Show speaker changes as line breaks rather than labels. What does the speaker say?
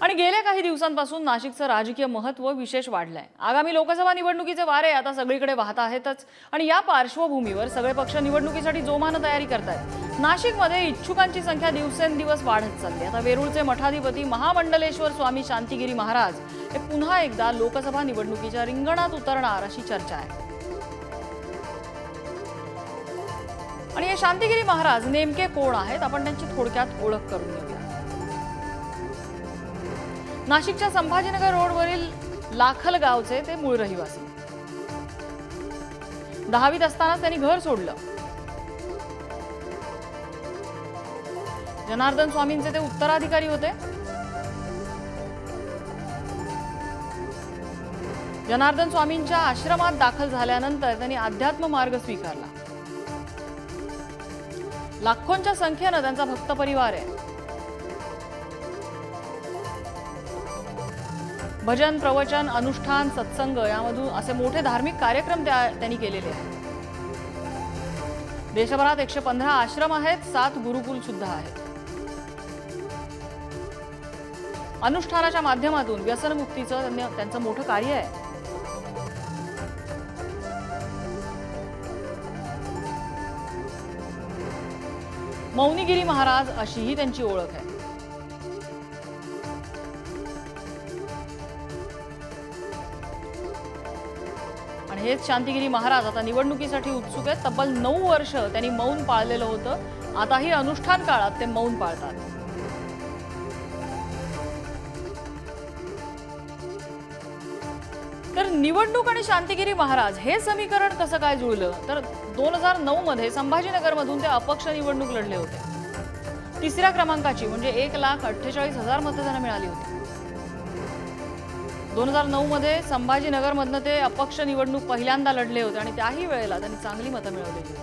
आणि गेल्या काही दिवसांपासून नाशिकचं राजकीय महत्त्व विशेष वाढलंय। आगामी लोकसभा निवडणुकीचे वारे आता सगळीकडे वाहत आहेतच आणि या पार्श्वभूमीवर सगळे पक्ष निवडणुकीसाठी जोमाने तयारी करतायत। नाशिकमध्ये इच्छुकांची संख्या दिवसेंदिवस वाढत चालली। आता वेरूळचे मठाधिपती महामंडलेश्वर स्वामी शांतिगिरी महाराज हे पुन्हा एकदा लोकसभा निवडणुकीच्या रिंगणात उतरणार अशी चर्चा आहे। आणि हे शांतिगिरी महाराज नेमके कोण आहेत आपण त्यांची थोडक्यात ओळख करून घेऊया। नाशिकच्या संभाजीनगर रोडवरील लाखल गावचे ते मूळ रहिवासी। 10वीत असताना त्यांनी घर सोडलं। जनार्दन स्वामींचे ते उत्तराधिकारी होते। जनार्दन स्वामींच्या आश्रमात दाखल झाल्यानंतर त्यांनी अध्यात्म मार्ग स्वीकारला। लाखोंच्या संख्येने त्यांचा भक्त परिवार आहे। भजन, प्रवचन, अनुष्ठान, सत्संग यामधून असे मोठे धार्मिक कार्यक्रम त्यांनी केलेले आहेत। देशभरात 115 आश्रम आहेत, 7 गुरुकुल सुद्धा आहेत। अनुष्ठानाच्या माध्यमातून व्यसनमुक्तीचं त्यांचं मोठं कार्य आहे। मौनीगिरी महाराज अशीही त्यांची ओळख आहे। आणि हेच शांतिगिरी महाराज आता निवडणुकीसाठी उत्सुक आहेत। तब्बल 9 वर्ष त्यांनी मौन पाळलेलं होतं। आताही अनुष्ठान काळात ते मौन पाळतात। तर निवडणूक आणि शांतिगिरी महाराज हे समीकरण कसं काय जुळलं तर 2009 मध्ये संभाजीनगरमधून ते अपक्ष निवडणूक लढले होते। तिसऱ्या क्रमांकाची म्हणजे 1,48,000 मतदान मिळाली होती। 2009 मध्ये संभाजीनगरमधनं ते अपक्ष निवडणूक पहिल्यांदा लढले होते आणि त्याही वेळेला त्यांनी चांगली मतं मिळवली होती।